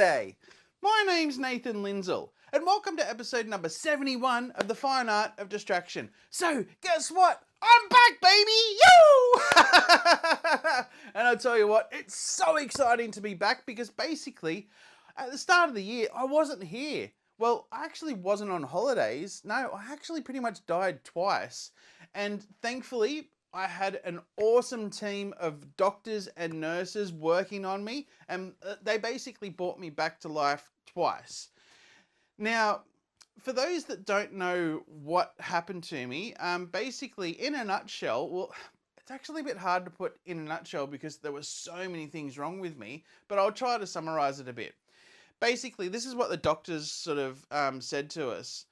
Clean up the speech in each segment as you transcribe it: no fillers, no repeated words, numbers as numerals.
G'day, my name's Nathan Lindsell, and welcome to episode number 71 of The Fine Art of Distraction. So, guess what? I'm back, baby! You! And I'll tell you what, it's so exciting to be back because basically, at the start of the year, I wasn't here. Well, I actually wasn't on holidays. No, I actually pretty much died twice. And thankfully, I had an awesome team of doctors and nurses working on me, and they basically brought me back to life twice. Now, for those that don't know what happened to me, basically, in a nutshell, well, it's actually a bit hard to put in a nutshell because there were so many things wrong with me, but I'll try to summarize it a bit. Basically, this is what the doctors sort of said to us.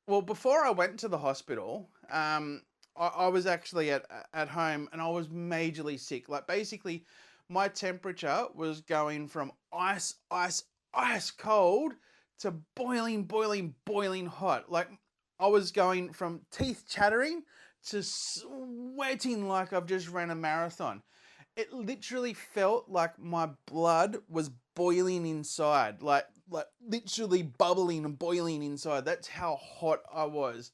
Well, before I went to the hospital, I was actually at home and I was majorly sick. Like basically, my temperature was going from ice cold to boiling hot. Like I was going from teeth chattering to sweating like I've just ran a marathon. It literally felt like my blood was boiling inside, like literally bubbling and boiling inside. That's how hot I was.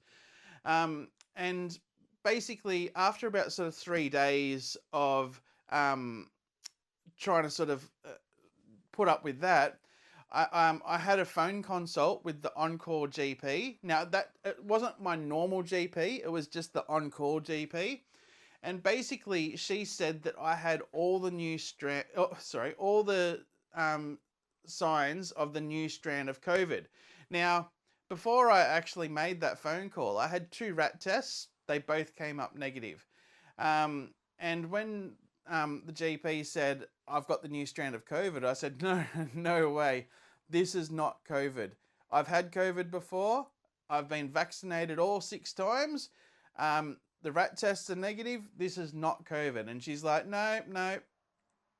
And basically, after about sort of 3 days of trying to sort of put up with that, I had a phone consult with the on-call GP. Now, it wasn't my normal GP. It was just the on-call GP. And basically, she said that I had all the signs of the new strand of COVID. Now, before I actually made that phone call, I had 2 rat tests. They both came up negative. And when the GP said, I've got the new strand of COVID, I said, no way. This is not COVID. I've had COVID before. I've been vaccinated all 6 times. The rat tests are negative. This is not COVID. And she's like, no,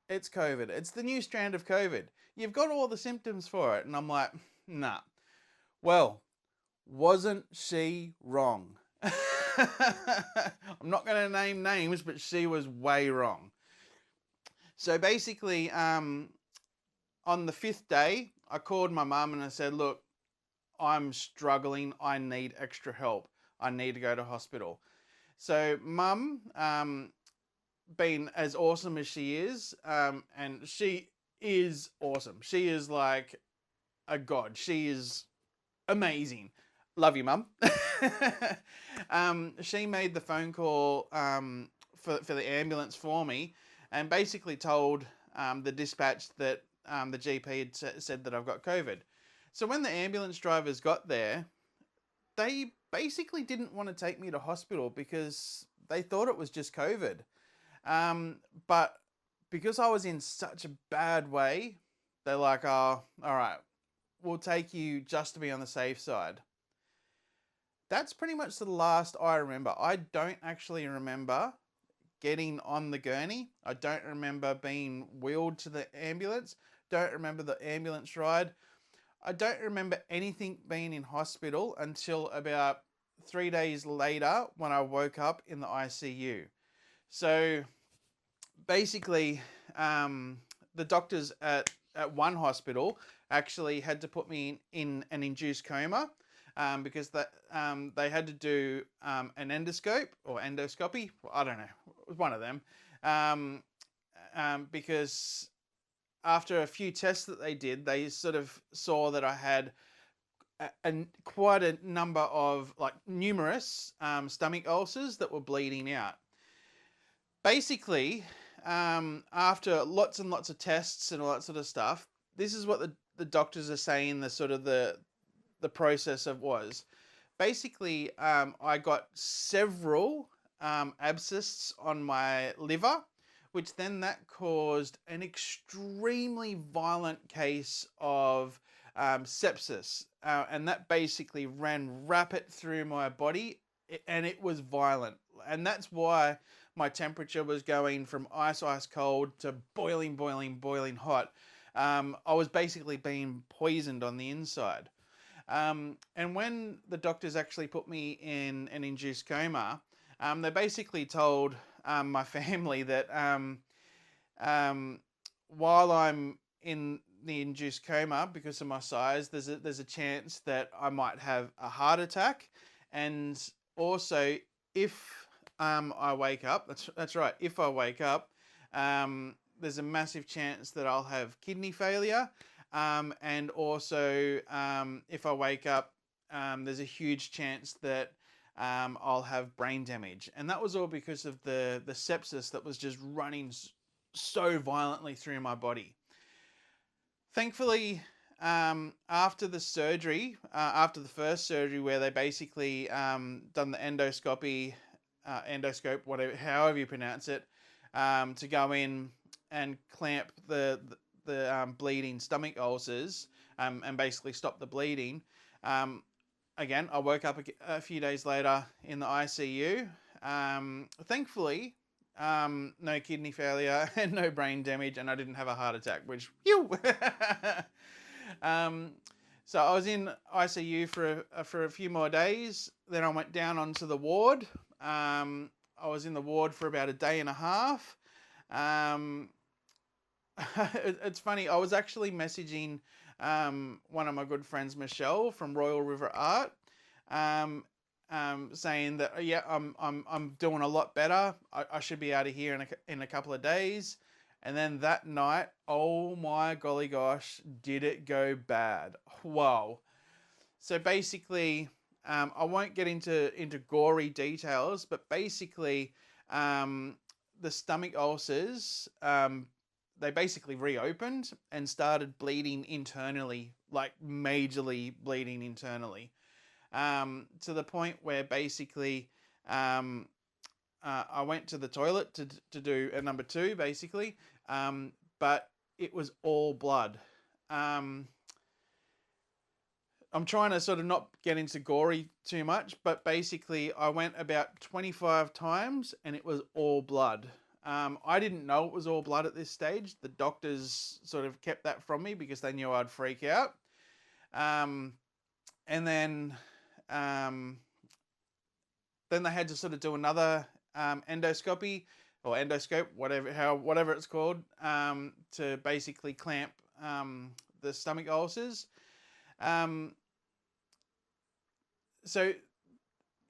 it's COVID. It's the new strand of COVID. You've got all the symptoms for it. And I'm like, nah. Well, wasn't she wrong? I'm not going to name names, but she was way wrong. So basically, on the 5th day, I called my mum and I said, look, I'm struggling. I need extra help. I need to go to hospital. So mum, being as awesome as she is, and she is awesome. She is like a god. She is amazing. Love you, mum. She made the phone call for the ambulance for me and basically told the dispatch that the GP had said that I've got COVID. So when the ambulance drivers got there, they basically didn't want to take me to hospital because they thought it was just COVID. But because I was in such a bad way, they're like, oh, all right, we'll take you just to be on the safe side. That's pretty much the last I remember. I don't actually remember getting on the gurney. I don't remember being wheeled to the ambulance. Don't remember the ambulance ride. I don't remember anything being in hospital until about 3 days later when I woke up in the ICU. So basically, the doctors at one hospital actually had to put me in an induced coma because they had to do an endoscope or endoscopy. I don't know. It was one of them. Because after a few tests that they did, they sort of saw that I had quite a number of numerous stomach ulcers that were bleeding out. Basically, after lots and lots of tests and all that sort of stuff, this is what the doctors are saying the process of was. Basically, I got several abscesses on my liver, which then that caused an extremely violent case of sepsis. And that basically ran rapid through my body and it was violent. And that's why my temperature was going from ice cold to boiling hot. I was basically being poisoned on the inside. And when the doctors actually put me in an induced coma, they basically told my family that while I'm in the induced coma because of my size, there's a chance that I might have a heart attack, and also if I wake up, that's right, if I wake up, there's a massive chance that I'll have kidney failure, and also if I wake up, there's a huge chance that I'll have brain damage, and that was all because of the sepsis that was just running so violently through my body. Thankfully, after the surgery, after the first surgery where they basically done the endoscope, whatever, however you pronounce it, to go in and clamp the bleeding stomach ulcers, and basically stop the bleeding. Again, I woke up a few days later in the ICU. Thankfully, no kidney failure and no brain damage, and I didn't have a heart attack, which, phew! So I was in ICU for a few more days. Then I went down onto the ward. I was in the ward for about a day and a half. It's funny, I was actually messaging one of my good friends, Michelle from Royal River Art, saying that yeah, I'm doing a lot better. I should be out of here in a couple of days. And then that night, oh my golly gosh, did it go bad? Whoa! So basically, I won't get into gory details, but basically, the stomach ulcers, they basically reopened and started bleeding internally, like majorly bleeding internally, to the point where basically I went to the toilet to do a number 2, basically, but it was all blood. I'm trying to sort of not get into gory too much, but basically I went about 25 times and it was all blood. I didn't know it was all blood at this stage. The doctors sort of kept that from me because they knew I'd freak out. And then they had to sort of do another endoscopy or endoscope, whatever it's called, to basically clamp the stomach ulcers. So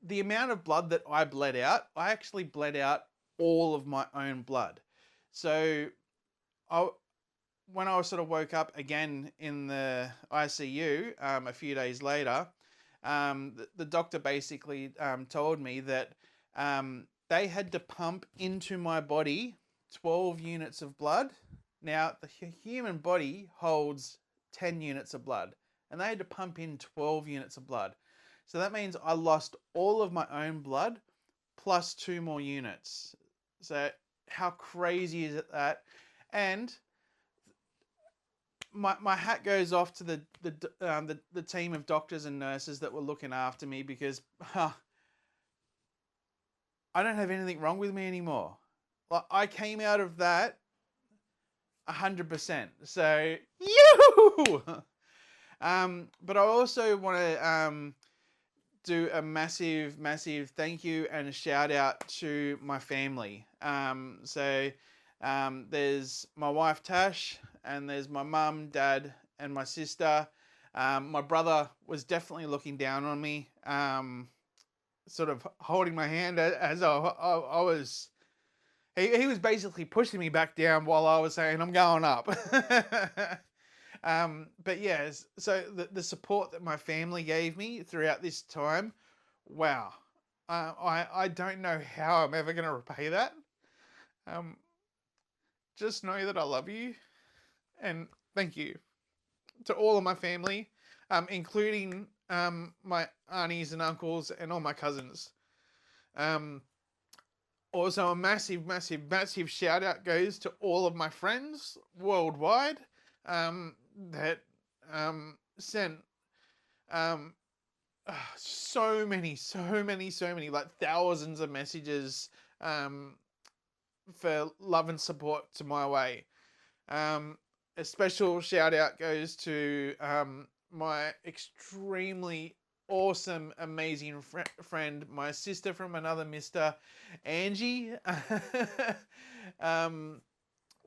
the amount of blood that I bled out, I actually bled out all of my own blood. So when I sort of woke up again in the ICU a few days later, the doctor basically told me that they had to pump into my body 12 units of blood. Now, the human body holds 10 units of blood, and they had to pump in 12 units of blood. So that means I lost all of my own blood plus 2 more units. So how crazy is it that? And my hat goes off to the team of doctors and nurses that were looking after me, because I don't have anything wrong with me anymore. Like, I came out of that 100%. So, yoo! But I also want to do a massive thank you and a shout out to my family. So there's my wife Tash, and there's my mum, dad, and my sister. My brother was definitely looking down on me, sort of holding my hand as I was. He was basically pushing me back down while I was saying I'm going up. But yeah, so the support that my family gave me throughout this time, wow. I don't know how I'm ever going to repay that. Just know that I love you, and thank you to all of my family, including my aunties and uncles and all my cousins. Also, a massive shout out goes to all of my friends worldwide that sent so many, like thousands of messages for love and support to my way. A special shout out goes to my extremely awesome, amazing friend, my sister from another mister, Angie,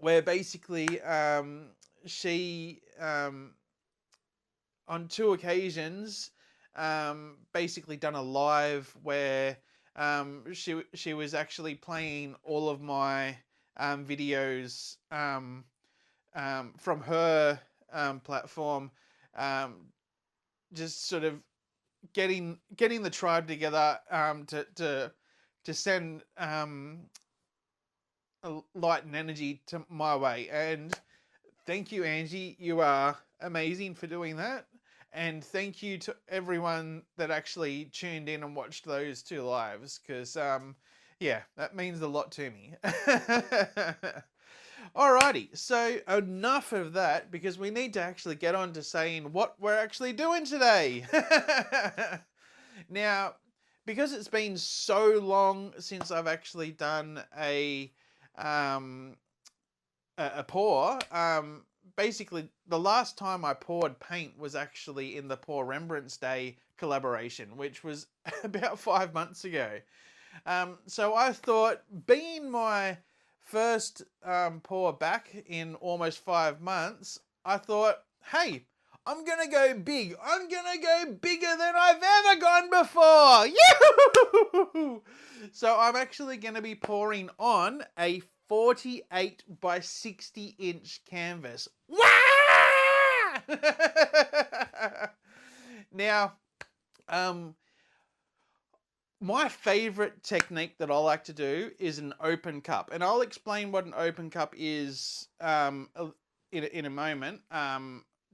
where basically she on 2 occasions basically done a live where she was actually playing all of my videos from her platform, just sort of getting the tribe together to send light and energy to my way. And thank you, Angie. You are amazing for doing that. And thank you to everyone that actually tuned in and watched those 2 lives, because yeah, that means a lot to me. Alrighty, so enough of that, because we need to actually get on to saying what we're actually doing today. Now, because it's been so long since I've actually done a pour, basically the last time I poured paint was actually in the Pour Rembrandts Day collaboration, which was about 5 months ago. So I thought, being my first pour back in almost 5 months, I thought, hey, I'm gonna go big. I'm gonna go bigger than I've ever gone before. Yoo-hoo! So I'm actually gonna be pouring on a 48 by 60 inch canvas. Wah! Now, my favorite technique that I like to do is an open cup, and I'll explain what an open cup is in a moment,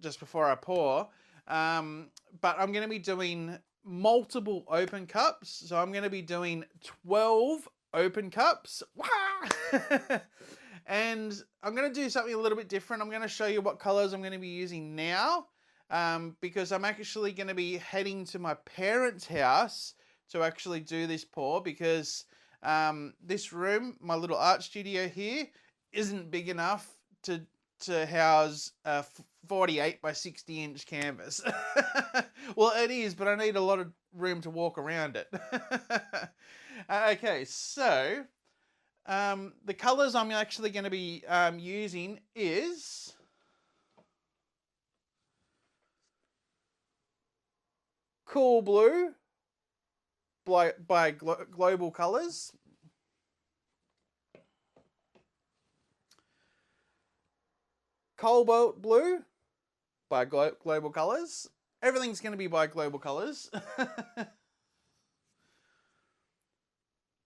just before I pour. But I'm going to be doing multiple open cups, so I'm going to be doing 12 open cups. And I'm going to do something a little bit different. I'm going to show you what colors I'm going to be using now, because I'm actually going to be heading to my parents' house to actually do this pour, because this room, my little art studio here, isn't big enough to house a 48 by 60 inch canvas. Well, it is, but I need a lot of room to walk around it. Okay, so the colors I'm actually going to be using is Cool Blue by Global Colours, Cobalt Blue by Global Colours. Everything's going to be by Global Colours.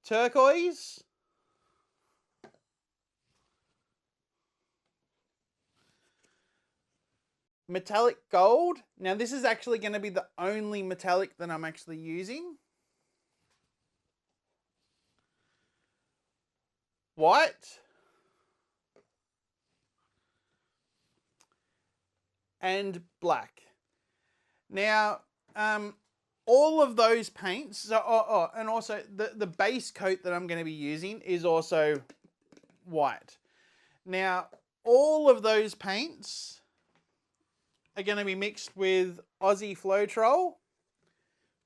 Turquoise, Metallic Gold. Now this is actually going to be the only metallic that I'm actually using. White, and black. Now, all of those paints, so, and also the base coat that I'm going to be using is also white. Now, all of those paints are going to be mixed with Aussie Floetrol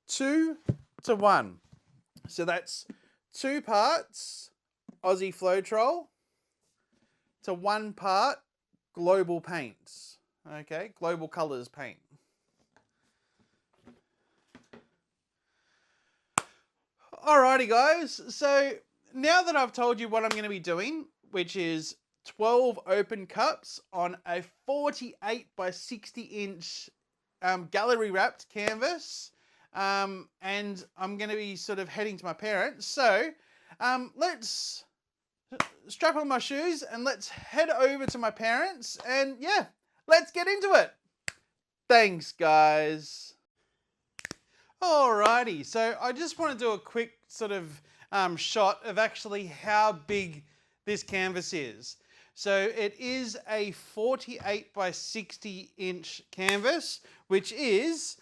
2:1. So that's 2 parts Aussie Floetrol to 1 part Global Paints. Okay, Global Colours paint. Alrighty guys, so now that I've told you what I'm going to be doing, which is 12 open cups on a 48 by 60 inch gallery wrapped canvas, and I'm going to be sort of heading to my parents, so let's strap on my shoes and let's head over to my parents, and yeah, let's get into it. Thanks guys. Alrighty, so I just want to do a quick sort of shot of actually how big this canvas is. So it is a 48 by 60 inch canvas, which is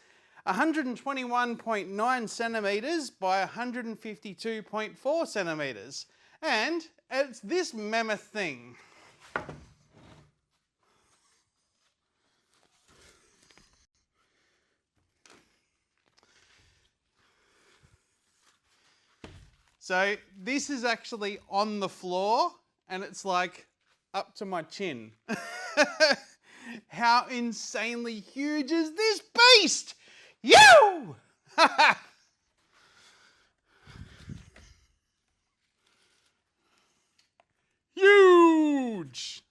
121.9 centimeters by 152.4 centimeters. And it's this mammoth thing. So this is actually on the floor and it's like up to my chin. How insanely huge is this beast? You! Huge!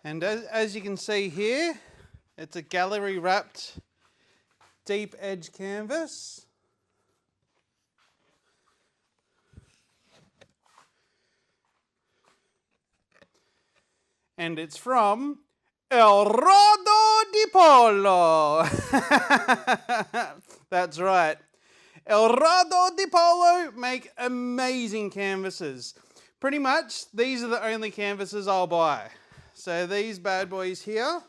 And as you can see here, it's a gallery wrapped deep edge canvas. And it's from ELRADO di PALO. That's right. ELRADO di PALO make amazing canvases. Pretty much, these are the only canvases I'll buy. So these bad boys here.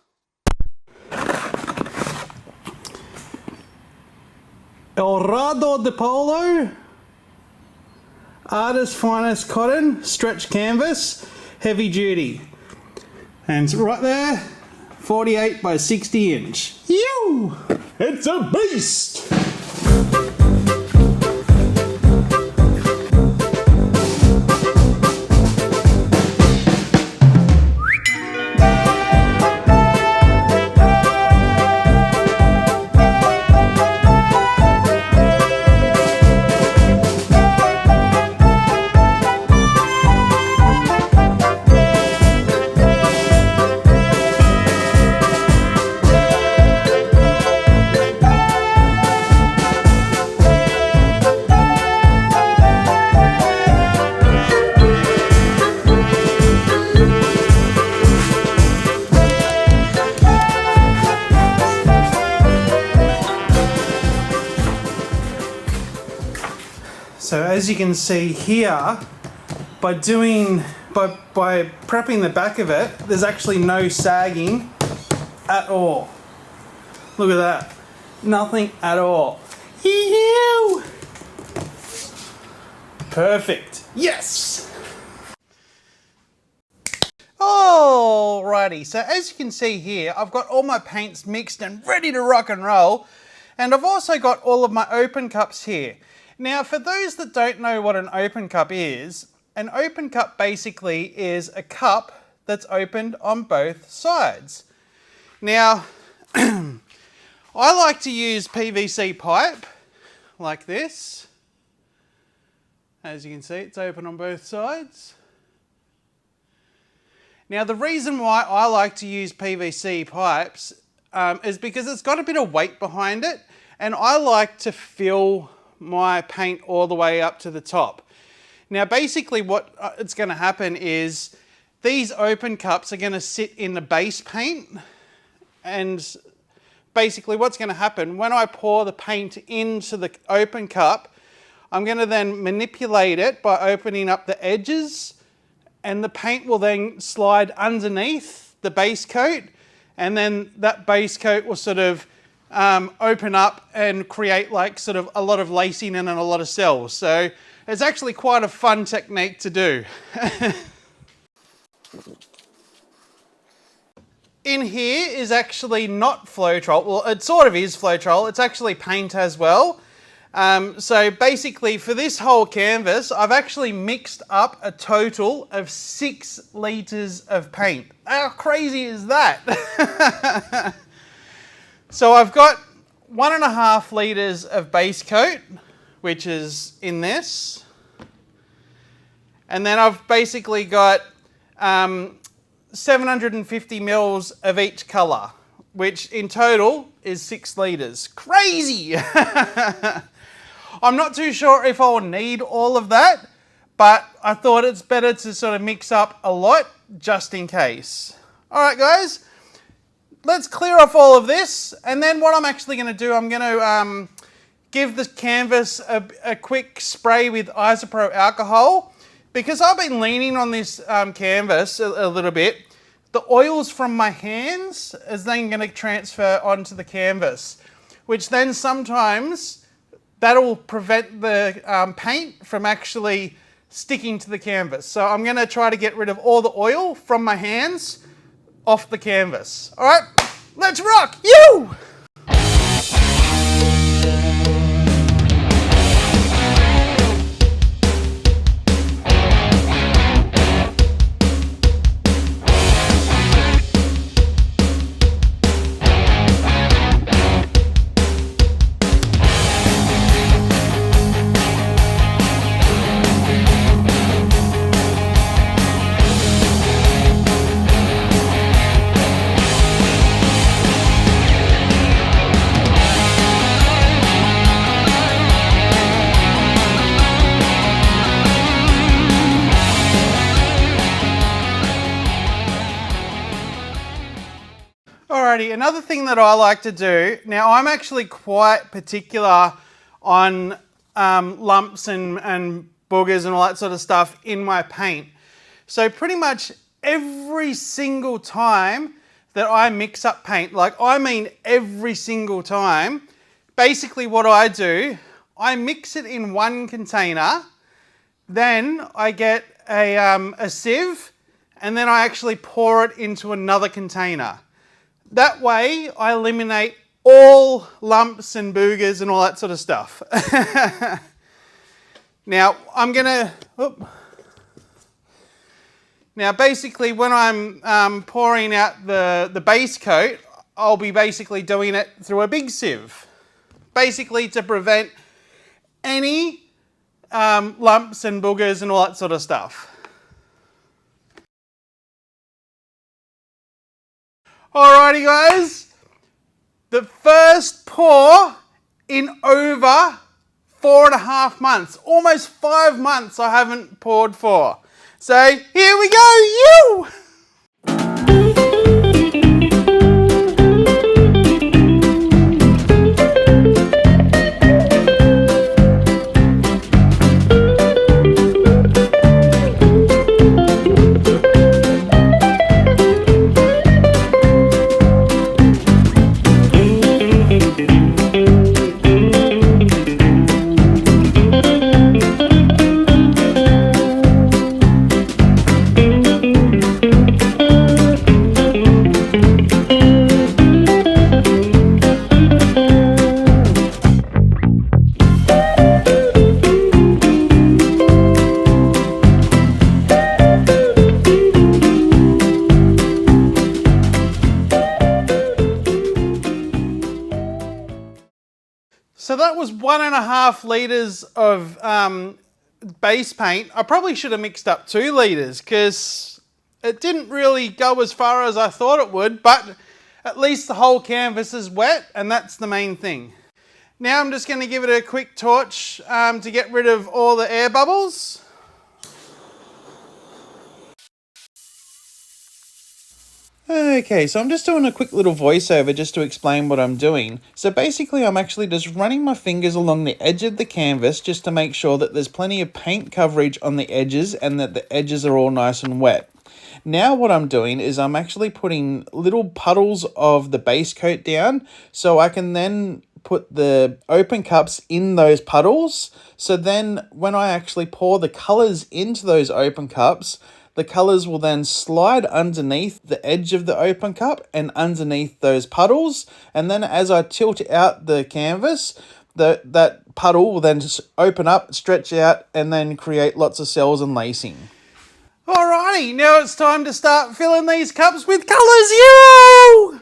ELRADO di PALO. Artist's Finest Cotton, stretch canvas, heavy duty. And it's right there, 48 by 60 inch. Ew! It's a beast! So as you can see here, by prepping the back of it, there's actually no sagging at all. Look at that. Nothing at all. Ew! Perfect. Yes! Alrighty, so as you can see here, I've got all my paints mixed and ready to rock and roll. And I've also got all of my open cups here. Now, for those that don't know what an open cup is, an open cup basically is a cup that's opened on both sides. Now, I like to use PVC pipe like this. As you can see, it's open on both sides. Now, the reason why I like to use PVC pipes is because it's got a bit of weight behind it, and I like to fill my paint all the way up to the top. Now basically what it's going to happen is these open cups are going to sit in the base paint, and basically what's going to happen when I pour the paint into the open cup, I'm going to then manipulate it by opening up the edges, and the paint will then slide underneath the base coat, and then that base coat will sort of open up and create like sort of a lot of lacing and a lot of cells. So it's actually quite a fun technique to do. In here is actually not Floetrol. Well, it sort of is Floetrol. It's actually paint as well. So basically for this whole canvas, I've actually mixed up a total of 6 litres of paint. How crazy is that? So I've got 1.5 litres of base coat, which is in this. And then I've basically got 750 mils of each colour, which in total is 6 litres. Crazy! I'm not too sure if I'll need all of that, but I thought it's better to sort of mix up a lot just in case. All right, guys. Let's clear off all of this, and then what I'm actually going to do, I'm going to give the canvas a quick spray with isopropyl alcohol, because I've been leaning on this canvas a little bit. The oils from my hands is then going to transfer onto the canvas, which then sometimes that'll prevent the paint from actually sticking to the canvas. So I'm going to try to get rid of all the oil from my hands off the canvas. All right, let's rock. You! Alrighty, another thing that I like to do, now I'm actually quite particular on lumps and boogers and all that sort of stuff in my paint. So pretty much every single time that I mix up paint, like I mean every single time, basically what I do, I mix it in one container, then I get a sieve, and then I actually pour it into another container. That way, I eliminate all lumps and boogers and all that sort of stuff. Now, now basically when I'm pouring out the base coat, I'll be basically doing it through a big sieve. Basically to prevent any lumps and boogers and all that sort of stuff. Alrighty guys, the first pour in over 4.5 months, almost 5 months I haven't poured for. So here we go, you! So that was 1.5 litres of base paint. I probably should have mixed up 2 litres because it didn't really go as far as I thought it would, but at least the whole canvas is wet and that's the main thing. Now I'm just going to give it a quick torch to get rid of all the air bubbles. Okay, so I'm just doing a quick little voiceover just to explain what I'm doing. So basically I'm actually just running my fingers along the edge of the canvas just to make sure that there's plenty of paint coverage on the edges and that the edges are all nice and wet. Now what I'm doing is I'm actually putting little puddles of the base coat down so I can then put the open cups in those puddles. So then when I actually pour the colours into those open cups, the colours will then slide underneath the edge of the open cup and underneath those puddles. And then as I tilt out the canvas, that puddle will then just open up, stretch out, and then create lots of cells and lacing. Alrighty, now it's time to start filling these cups with colours, you!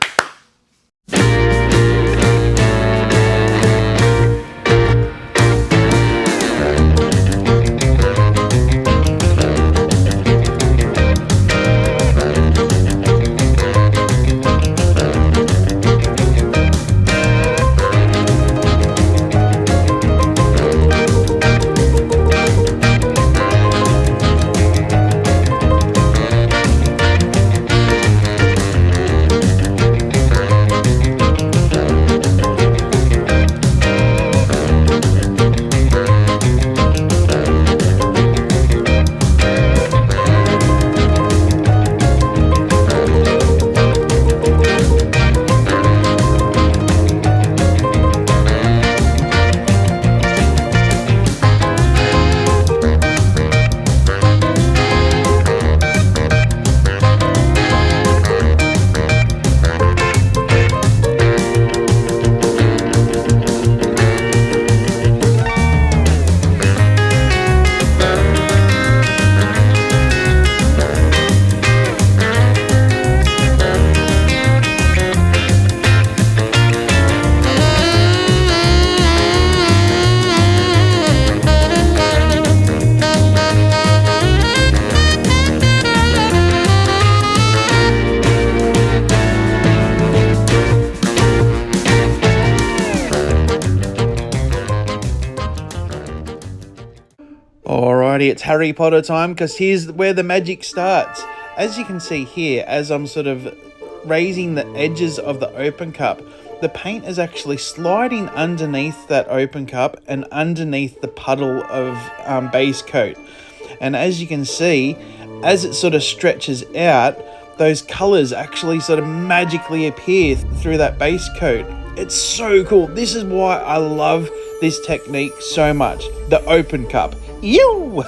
Alrighty, it's Harry Potter time, because here's where the magic starts. As you can see here, as I'm sort of raising the edges of the open cup, the paint is actually sliding underneath that open cup and underneath the puddle of base coat. And as you can see, as it sort of stretches out, those colours actually sort of magically appear through that base coat. It's so cool. This is why I love this technique so much. The open cup. You!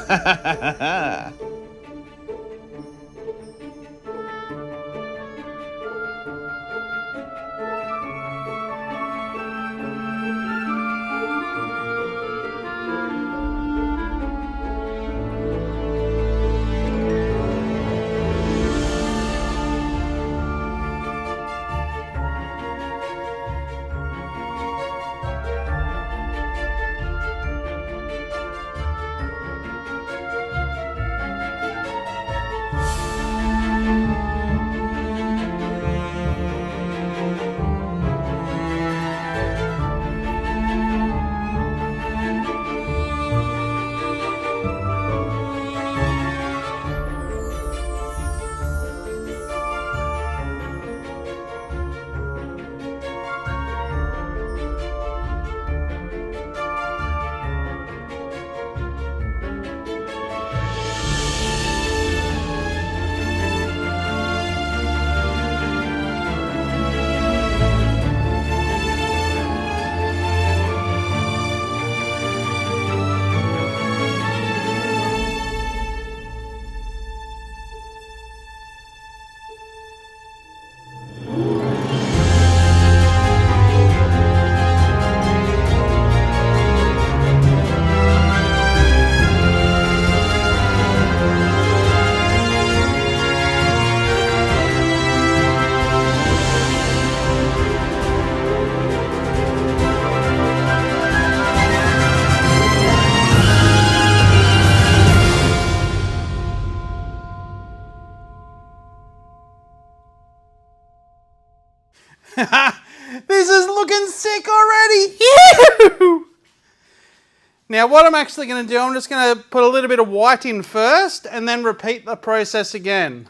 This is looking sick already. Ew! Now what I'm actually going to do, I'm just going to put a little bit of white in first and then repeat the process again.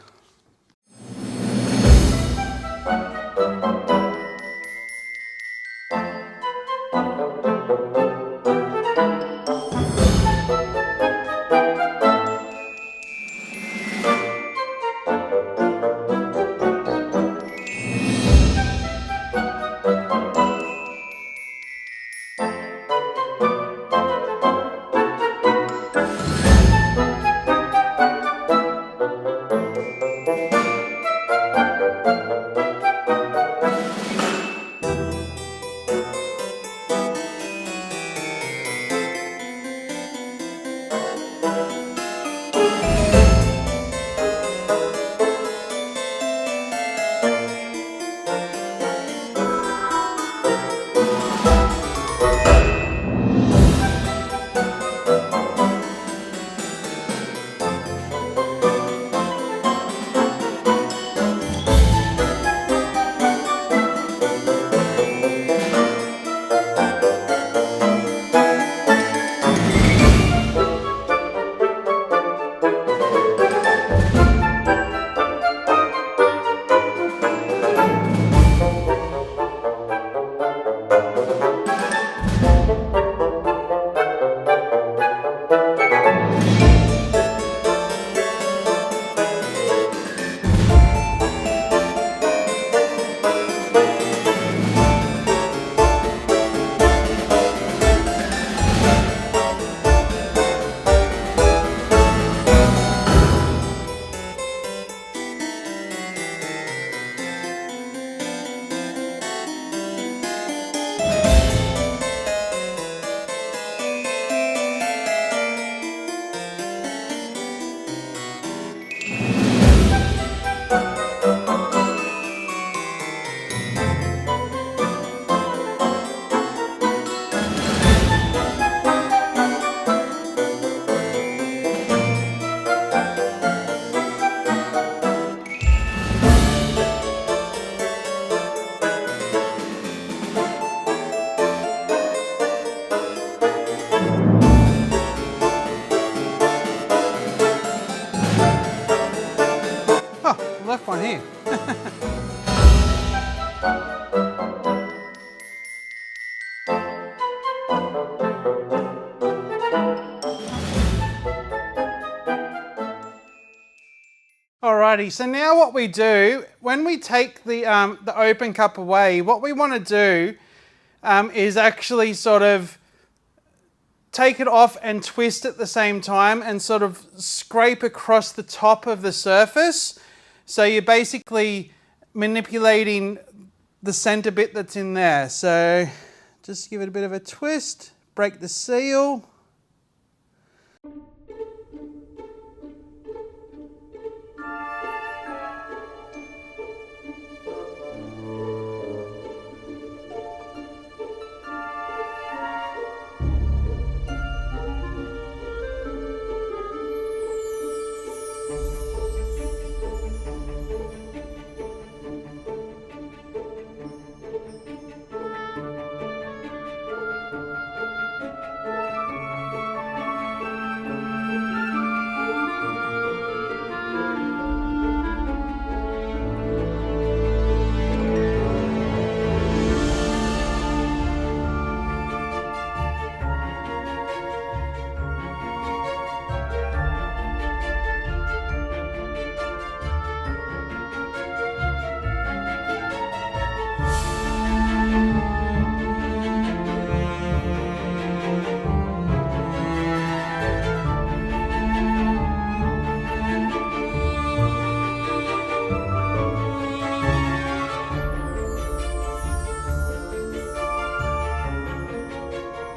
Alrighty, so now what we do, when we take the open cup away, what we want to do is actually sort of take it off and twist at the same time and sort of scrape across the top of the surface. So you're basically manipulating the center bit that's in there. So just give it a bit of a twist, break the seal.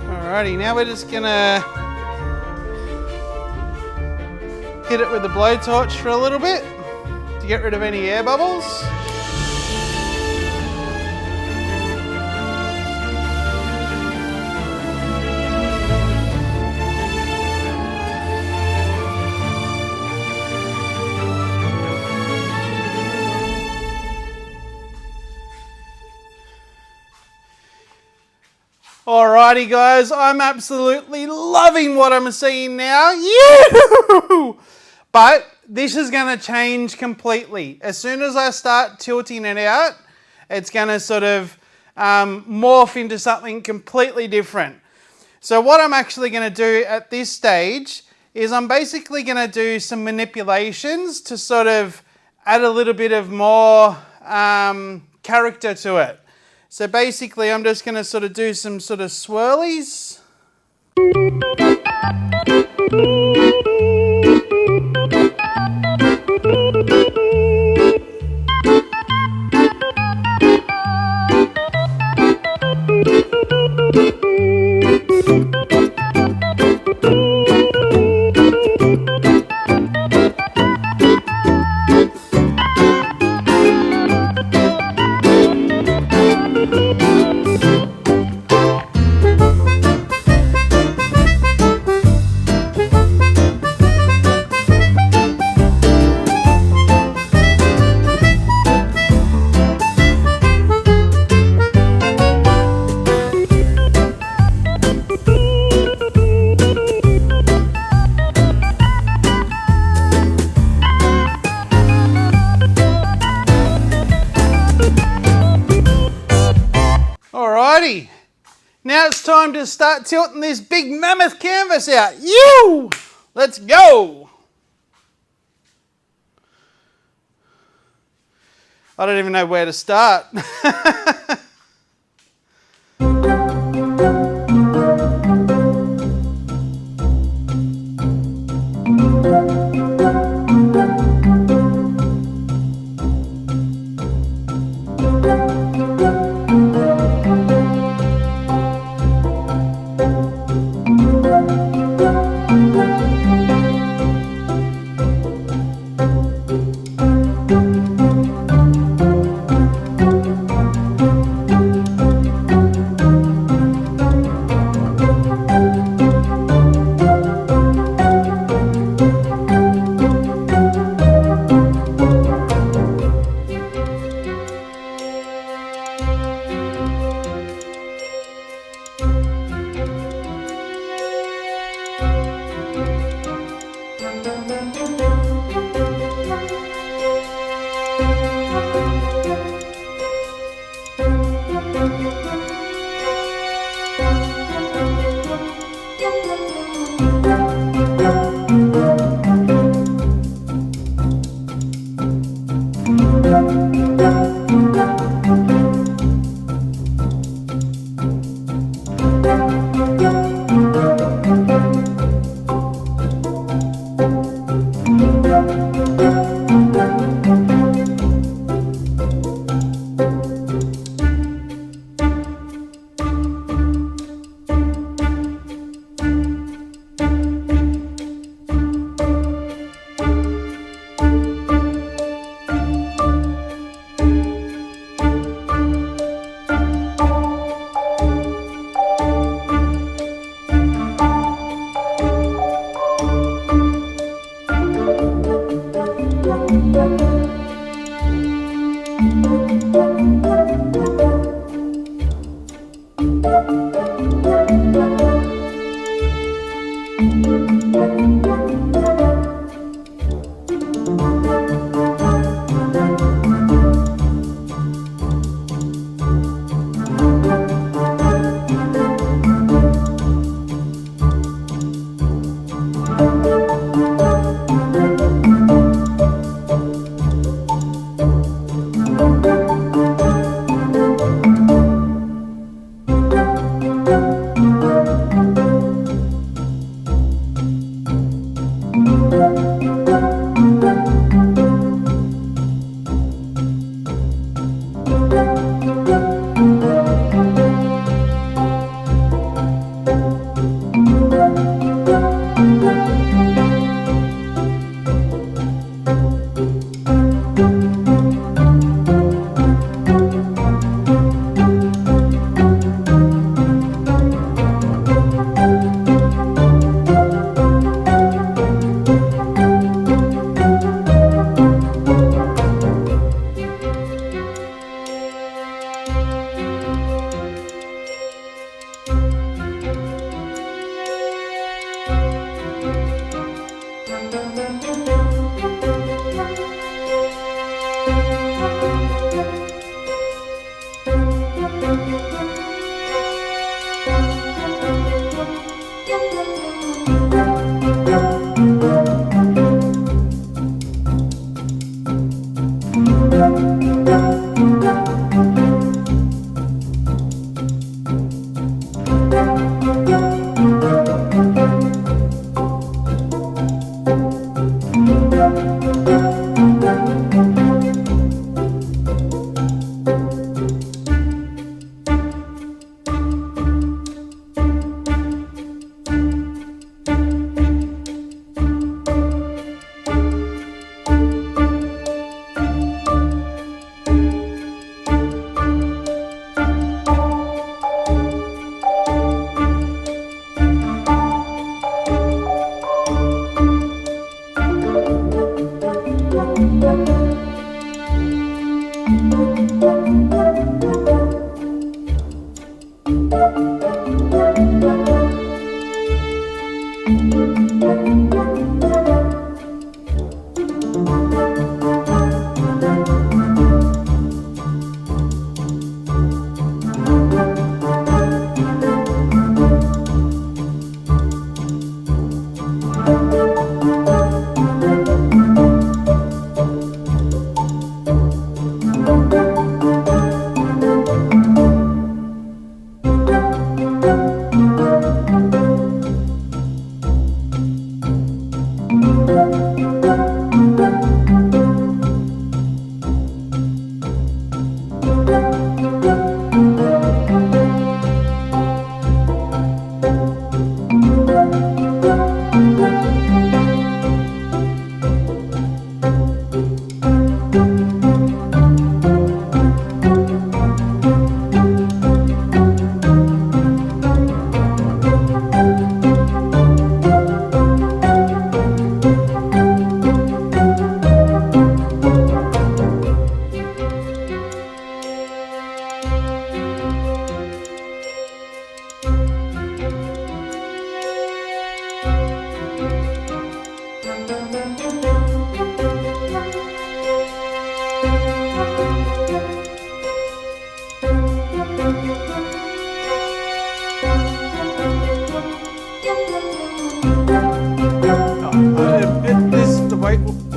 Alrighty, now we're just gonna hit it with the blowtorch for a little bit to get rid of any air bubbles. Alrighty guys, I'm absolutely loving what I'm seeing now. Yoo! But this is going to change completely. As soon as I start tilting it out, it's going to sort of morph into something completely different. So what I'm actually going to do at this stage is I'm basically going to do some manipulations to sort of add a little bit of more character to it. So basically I'm just going to sort of do some sort of swirlies. Alrighty, now it's time to start tilting this big mammoth canvas out. You! Let's go! I don't even know where to start.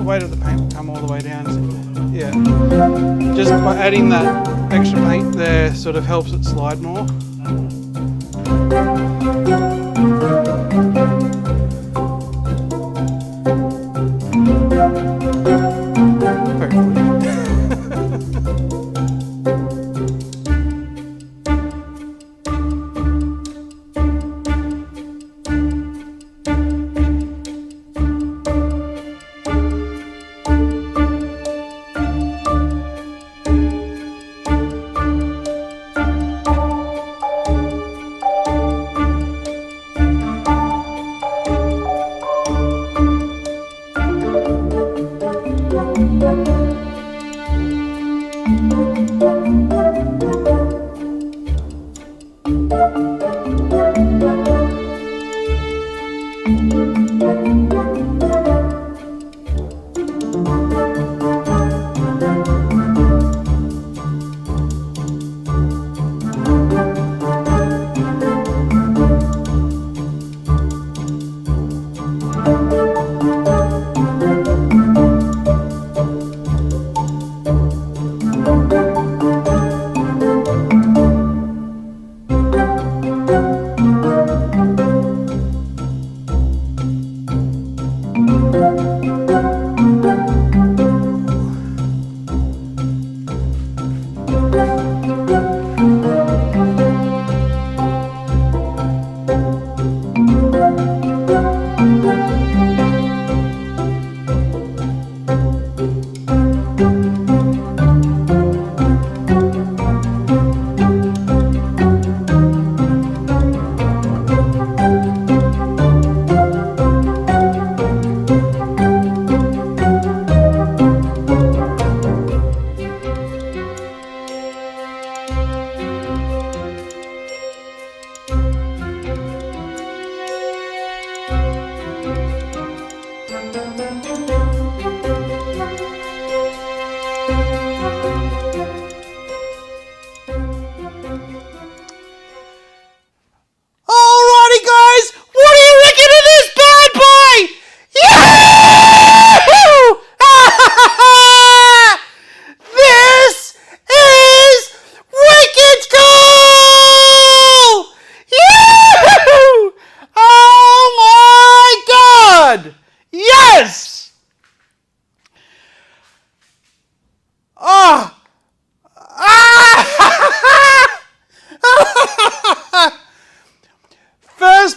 weight of the paint will come all the way down. Yeah. Just by adding that extra paint there sort of helps it slide more.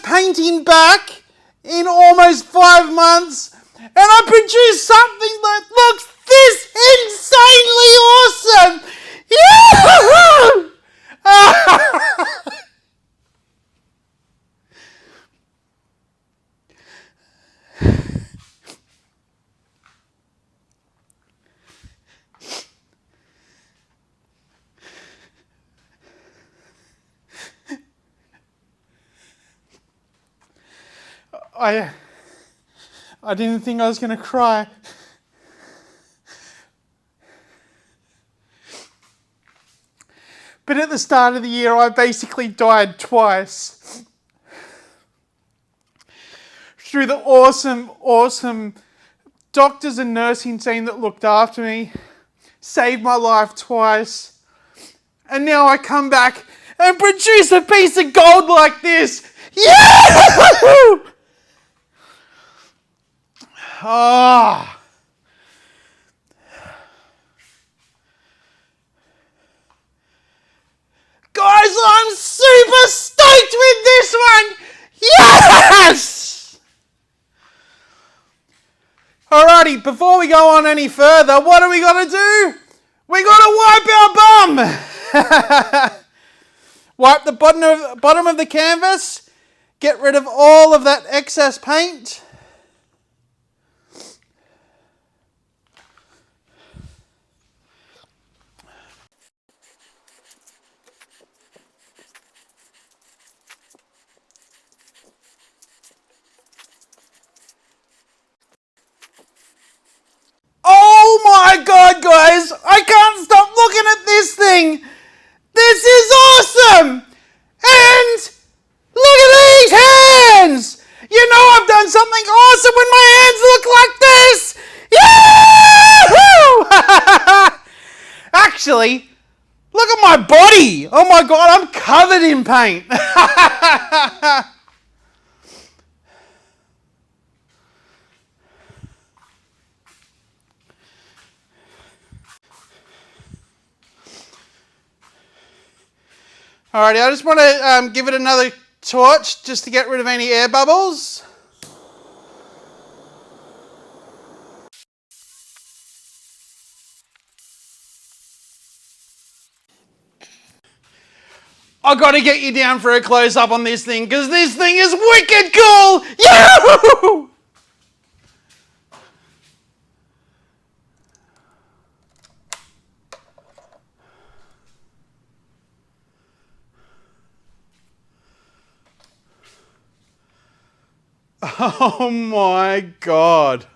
Painting back in almost 5 months, and I produced something that looks this insanely awesome! I didn't think I was going to cry. But at the start of the year, I basically died twice. Through the awesome doctors and nursing team that looked after me, saved my life twice. And now I come back and produce a piece of gold like this. Yeah! Ah. Guys, I'm super stoked with this one! Yes! Alrighty, before we go on any further, what do we gotta do? We gotta wipe our bum! Wipe the bottom of the canvas, get rid of all of that excess paint. Oh my god, guys! I can't stop looking at this thing! This is awesome! And look at these hands! You know I've done something awesome when my hands look like this! Yeah! Actually, look at my body. Oh my God, I'm covered in paint. Alrighty, I just want to give it another torch just to get rid of any air bubbles. I got to get you down for a close-up on this thing because this thing is wicked cool. Yahoo! Oh my God.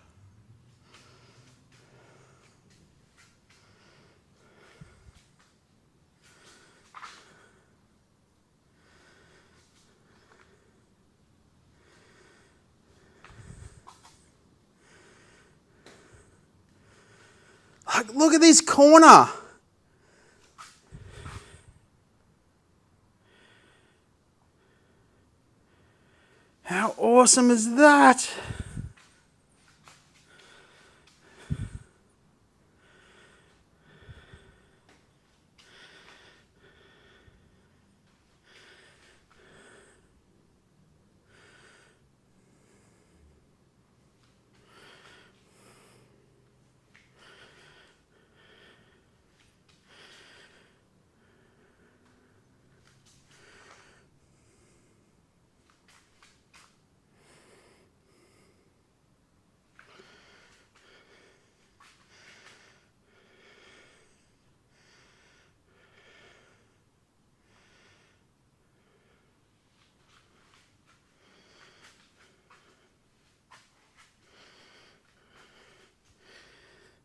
Look at this corner. How awesome is that?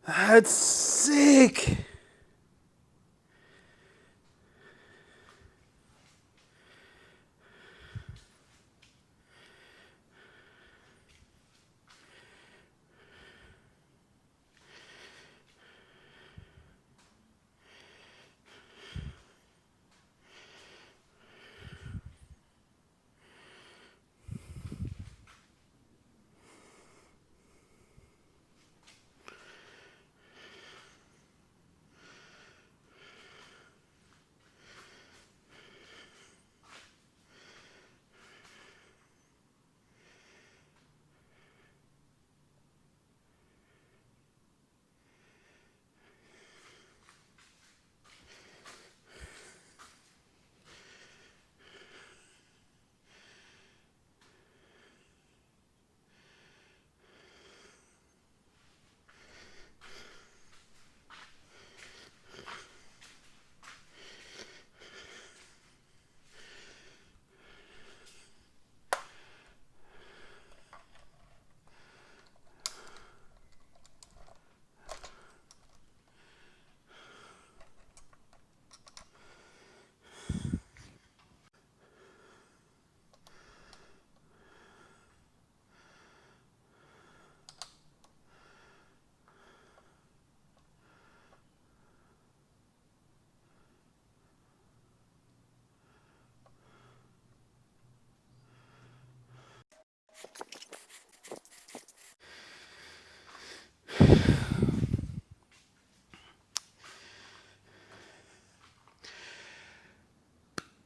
That's sick.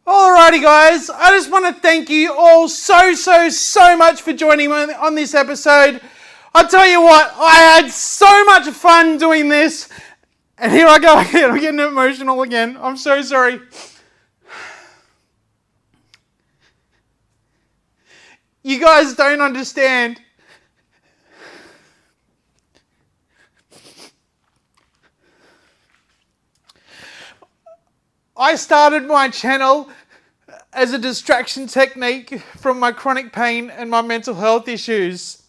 Alrighty guys, I just want to thank you all so much for joining me on this episode. I'll tell you what, I had so much fun doing this. And here I go again, I'm getting emotional again. I'm so sorry. You guys don't understand. I started my channel as a distraction technique from my chronic pain and my mental health issues.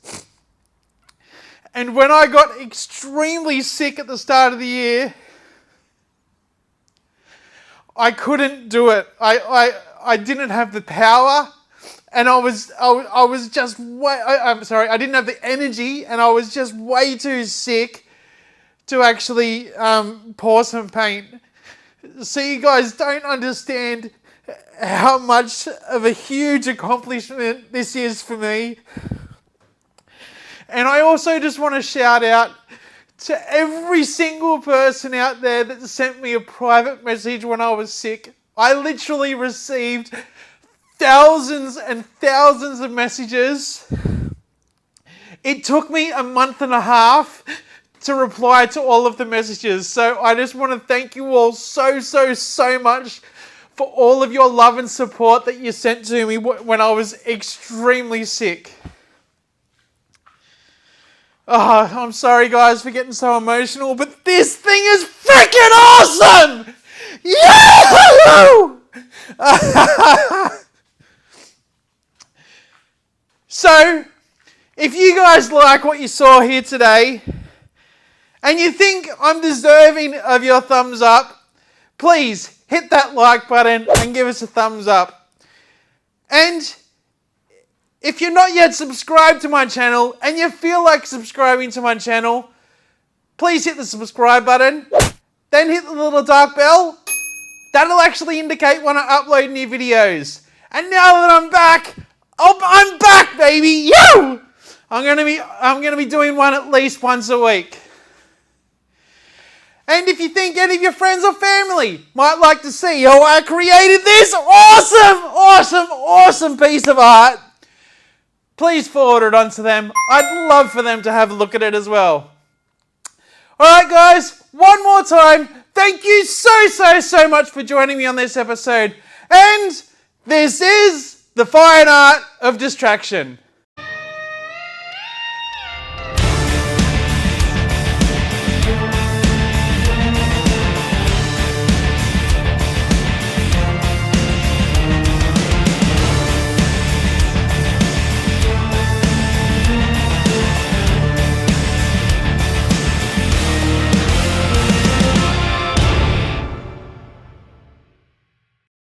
And when I got extremely sick at the start of the year, I couldn't do it. I didn't have the power, and I was just way, I'm sorry, I didn't have the energy, and I was just way too sick to actually pour some paint. So you guys don't understand how much of a huge accomplishment this is for me. And I also just want to shout out to every single person out there that sent me a private message when I was sick. I literally received thousands and thousands of messages. It took me a month and a half to reply to all of the messages. So I just want to thank you all so much for all of your love and support that you sent to me when I was extremely sick. Oh, I'm sorry guys for getting so emotional, but this thing is freaking awesome! Yahoo! So, if you guys like what you saw here today, and you think I'm deserving of your thumbs up, please hit that like button and give us a thumbs up. And if you're not yet subscribed to my channel and you feel like subscribing to my channel, please hit the subscribe button, then hit the little dark bell. That'll actually indicate when I upload new videos. And now that I'm back, I'm back, baby! Yo! I'm gonna be doing one at least once a week. And if you think any of your friends or family might like to see how I created this awesome piece of art, please forward it on to them. I'd love for them to have a look at it as well. Alright guys, one more time, thank you so much for joining me on this episode. And this is the fine art of distraction.